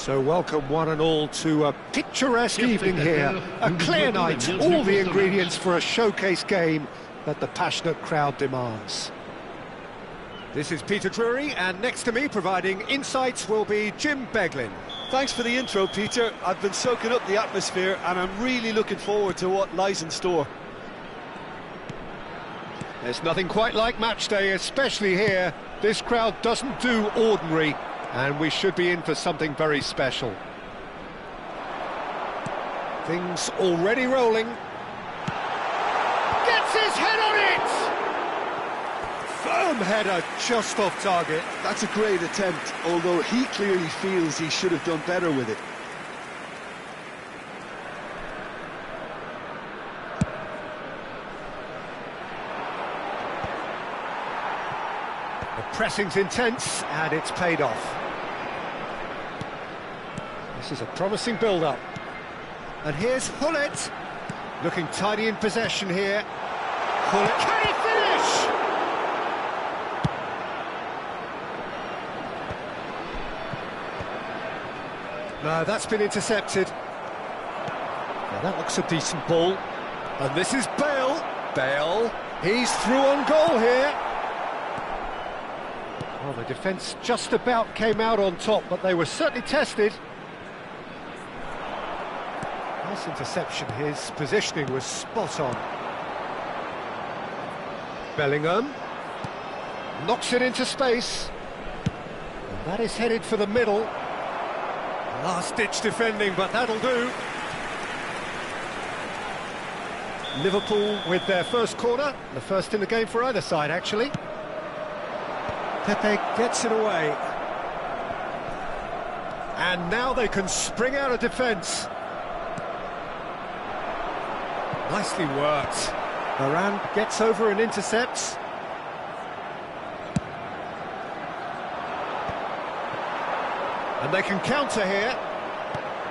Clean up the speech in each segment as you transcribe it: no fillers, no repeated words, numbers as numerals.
So welcome one and all to a picturesque evening here, a clear night, all the ingredients for a showcase game that the passionate crowd demands. This is Peter Drury, and next to me providing insights will be Jim Beglin. Thanks for the intro, Peter. I've been soaking up the atmosphere and I'm really looking forward to what lies in store. There's nothing quite like match day, especially here. This crowd doesn't do ordinary, and we should be in for something very special. Things already rolling. Gets his head on it! Firm header, just off target. That's a great attempt, although he clearly feels he should have done better with it. The pressing's intense, and it's paid off. This is a promising build-up. And here's Hullet, looking tidy in possession here. Hullet, can he finish? No, that's been intercepted. Now that looks a decent ball. And this is Bale. Bale, he's through on goal here. Well, the defence just about came out on top, but they were certainly tested. Nice interception, his positioning was spot on. Bellingham knocks it into space. And that is headed for the middle. Last-ditch defending, but that'll do. Liverpool with their first corner, the first in the game for either side, actually. Pepe gets it away. And now they can spring out of defence. Nicely worked. Varane gets over and intercepts. And they can counter here.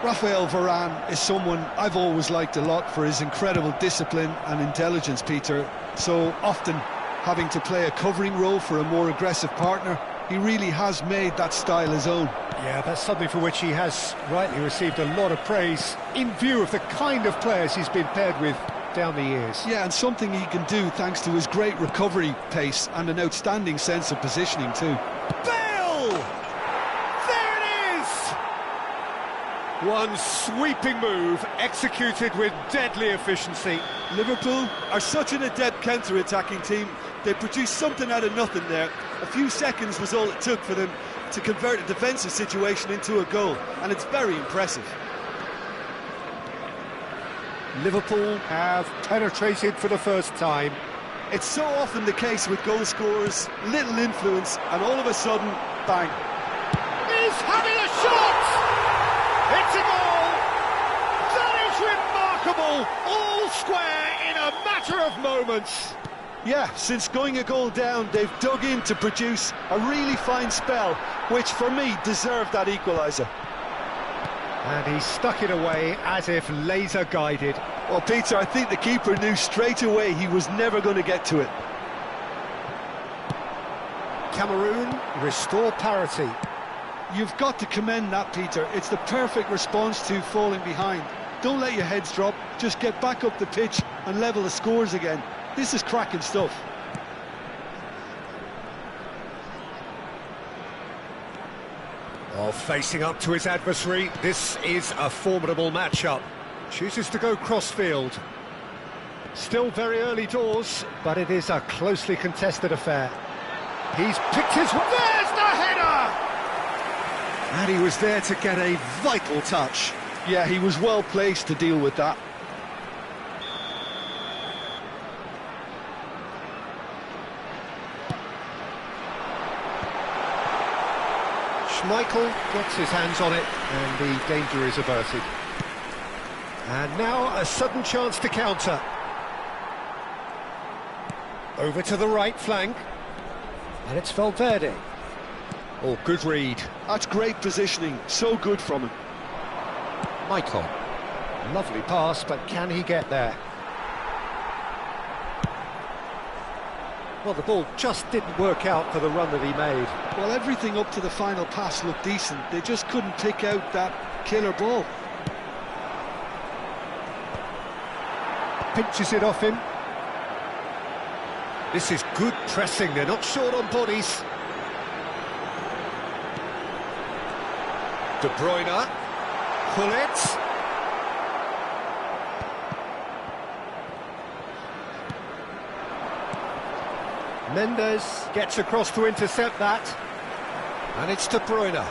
Raphael Varane is someone I've always liked a lot for his incredible discipline and intelligence, Peter. So often having to play a covering role for a more aggressive partner, he really has made that style his own. Yeah, that's something for which he has rightly received a lot of praise in view of the kind of players he's been paired with down the years. Yeah, and something he can do thanks to his great recovery pace and an outstanding sense of positioning too. Bale! There it is! One sweeping move executed with deadly efficiency. Liverpool are such an adept counter-attacking team. They produced something out of nothing there. A few seconds was all it took for them to convert a defensive situation into a goal, and it's very impressive. Liverpool have penetrated for the first time. It's so often the case with goal scorers, little influence, and all of a sudden, bang. He's having a shot! It's a goal! That is remarkable! All square in a matter of moments. Yeah, since going a goal down, they've dug in to produce a really fine spell, which for me deserved that equaliser. And he stuck it away as if laser guided. Well, Peter, I think the keeper knew straight away he was never going to get to it. Cameroon restore parity. You've got to commend that, Peter. It's the perfect response to falling behind. Don't let your heads drop, just get back up the pitch and level the scores again. This is cracking stuff. Oh, facing up to his adversary, this is a formidable matchup. Chooses to go crossfield. Still very early doors, but it is a closely contested affair. He's picked his... There's the header! And he was there to get a vital touch. Yeah, he was well placed to deal with that. Schmeichel gets his hands on it, and the danger is averted. And now a sudden chance to counter. Over to the right flank. And it's Valverde. Oh, good read. That's great positioning, so good from him. Michael. Lovely pass, but can he get there? Well, the ball just didn't work out for the run that he made. Well, everything up to the final pass looked decent. They just couldn't pick out that killer ball. Pinches it off him. This is good pressing, they're not short on bodies. De Bruyne. Gullit. Mendes gets across to intercept that. And it's De Bruyne.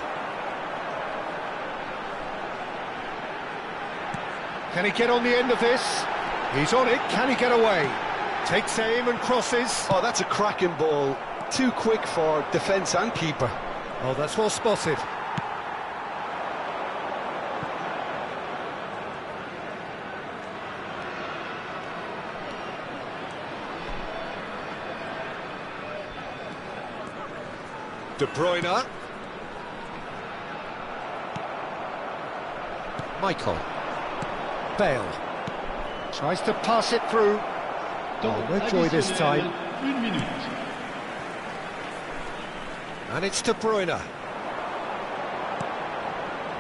Can he get on the end of this? He's on it, can he get away? Takes aim and crosses. Oh, that's a cracking ball. Too quick for defence and keeper. Oh, that's well spotted. De Bruyne. Michael. Bale. Tries to pass it through. Oh, no joy this time. And it's De Bruyne.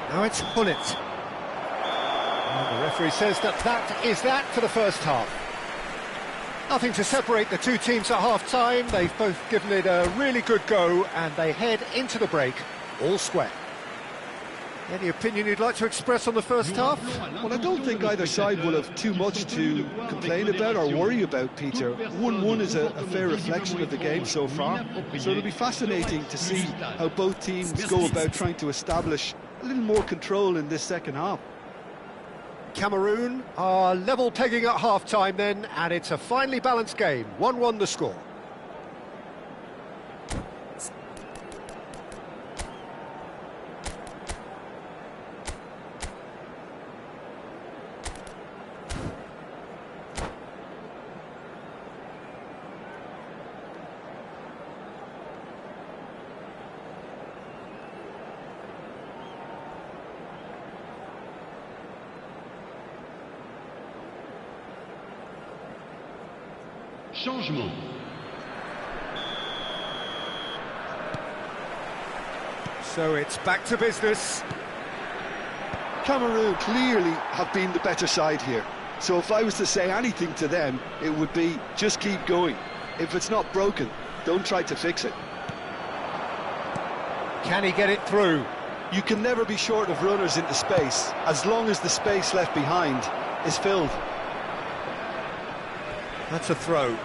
Now it's Gullit. And the referee says that is that for the first half. Nothing to separate the two teams at half-time. They've both given it a really good go, and they head into the break all square. Any opinion you'd like to express on the first half? Well, I don't think either side will have too much to complain about or worry about, Peter. 1-1 is a fair reflection of the game so far, so it'll be fascinating to see how both teams go about trying to establish a little more control in this second half. Cameroon are level pegging at half-time then, and it's a finely balanced game. 1-1 the score. Changement. So it's back to business. Cameroon clearly have been the better side here. So if I was to say anything to them, it would be just keep going. If it's not broken, don't try to fix it. Can he get it through? You can never be short of runners into space, as long as the space left behind is filled. That's a throw.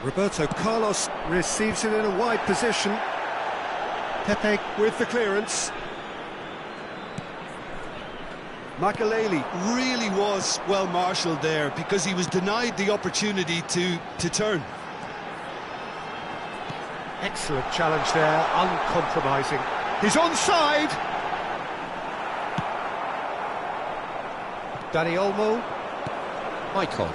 Roberto Carlos receives it in a wide position. Pepe with the clearance. Makelele really was well marshalled there because he was denied the opportunity to turn. Excellent challenge there, uncompromising. He's onside! Dani Olmo. Michael.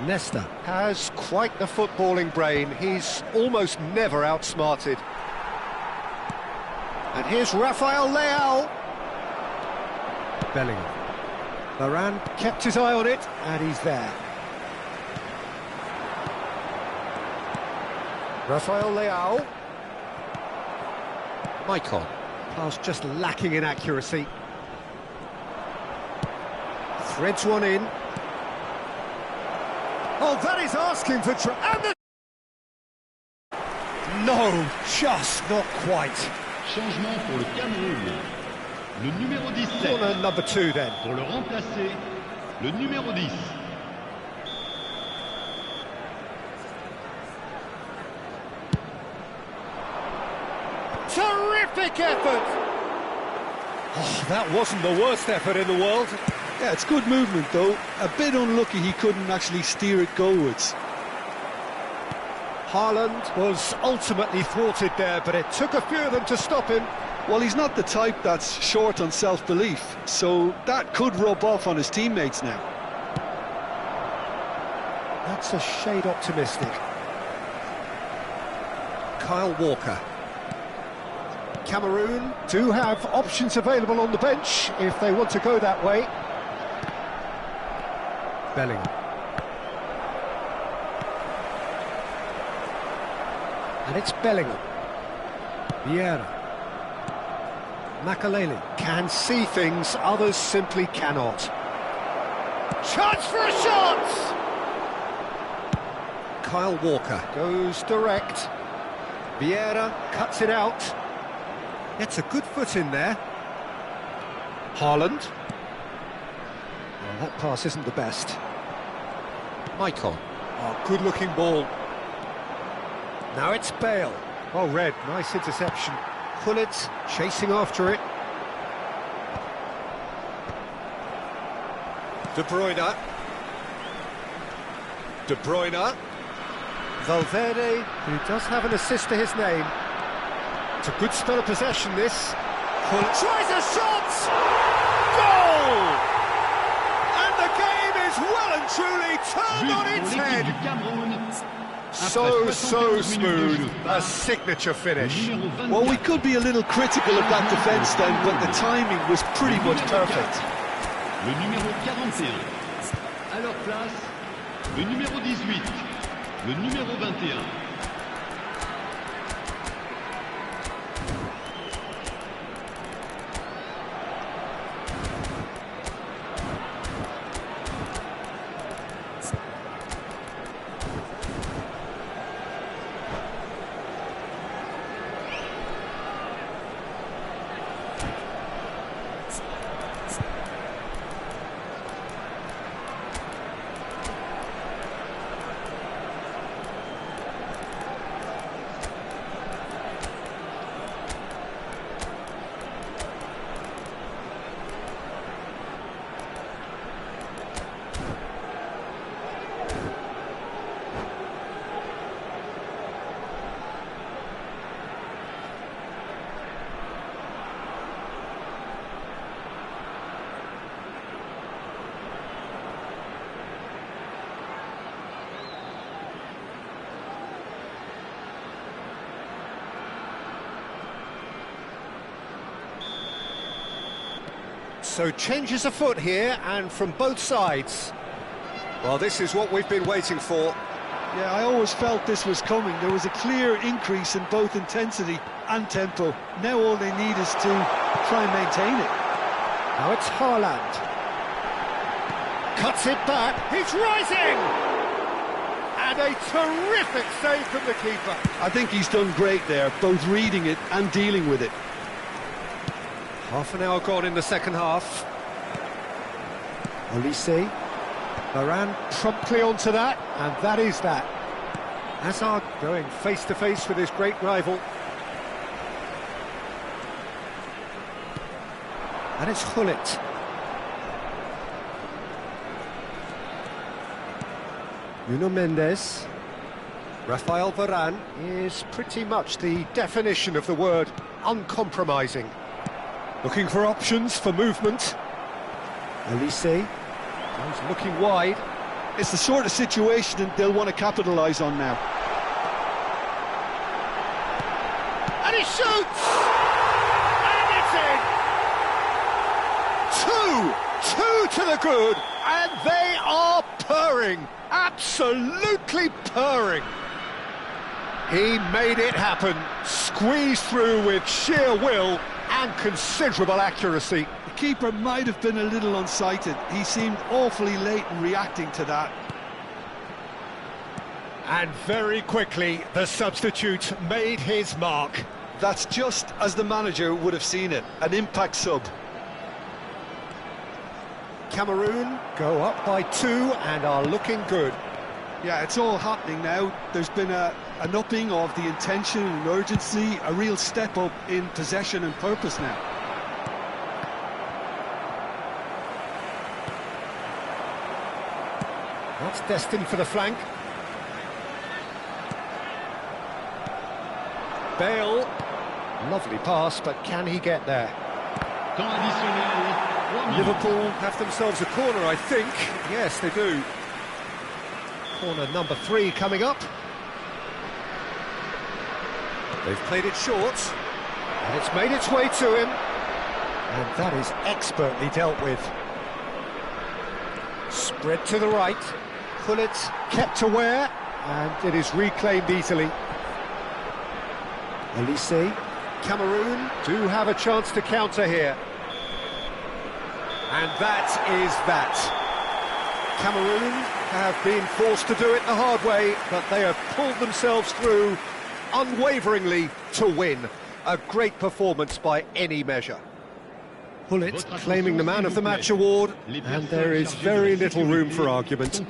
Nesta has quite the footballing brain. He's almost never outsmarted. And here's Rafael Leao. Bellingham. Varane kept his eye on it, and he's there. Rafael Leao. Michael. Pass just lacking in accuracy. Threads one in. Oh, that is asking for... No, just not quite. Changement pour le Cameroun. Le numéro 17. Corner number 2 then. Pour le remplacer, le numéro 10. Terrific effort! Oh, that wasn't the worst effort in the world. Yeah, it's good movement though. A bit unlucky he couldn't actually steer it goalwards. Haaland was ultimately thwarted there, but it took a few of them to stop him. Well, he's not the type that's short on self-belief, so that could rub off on his teammates now. That's a shade optimistic. Kyle Walker. Cameroon do have options available on the bench if they want to go that way. Bellingham. And it's Bellingham. Vieira. Makaleli can see things others simply cannot. Chance for a shot! Kyle Walker goes direct. Vieira cuts it out. Gets a good foot in there. Haaland. Well, that pass isn't the best. Michael. Oh, good-looking ball. Now it's Bale. Oh, Red, nice interception. Gullit chasing after it. De Bruyne. De Bruyne. Valverde, who does have an assist to his name. It's a good spell of possession, this. Gullit tries a shot! Goal! And the game is well and truly turned on its head. So smooth, a signature finish. Well, we could be a little critical of that defence then, but the timing was pretty much perfect. Le numéro 41. À leur place, le numéro 18. Le numéro 21. So changes afoot here, and from both sides. Well, this is what we've been waiting for. Yeah, I always felt this was coming. There was a clear increase in both intensity and tempo. Now all they need is to try and maintain it. Now it's Haaland. Cuts it back, he's rising! And a terrific save from the keeper. I think he's done great there, both reading it and dealing with it. Half an hour gone in the second half. Olise. Varane promptly onto that, and that is that. Hazard going face-to-face with his great rival. And it's Gullit. Nuno Mendes. Rafael Varane is pretty much the definition of the word uncompromising. Looking for options for movement. Elise goes looking wide. It's the sort of situation that they'll want to capitalise on now. And he shoots! And it's in! Two to the good, and they are purring, absolutely purring. He made it happen, squeezed through with sheer will and considerable accuracy. The keeper might have been a little unsighted. He seemed awfully late in reacting to that. And very quickly, the substitute made his mark. That's just as the manager would have seen it, an impact sub. Cameroon go up by 2 and are looking good. Yeah, it's all happening now. There's been an upping of the intention and urgency, a real step up in possession and purpose now. That's destined for the flank. Bale, lovely pass, but can he get there? Temps additionnel, 3 minutes. Liverpool have themselves a corner, I think. Yes, they do. Corner number 3 coming up. They've played it short, and it's made its way to him. And that is expertly dealt with. Spread to the right. Pullet kept aware, and it is reclaimed easily. Elise, Cameroon do have a chance to counter here. And that is that. Cameroon have been forced to do it the hard way, but they have pulled themselves through unwaveringly to win. A great performance by any measure. Pullet claiming the Man of the Match award, and there is very little room for argument.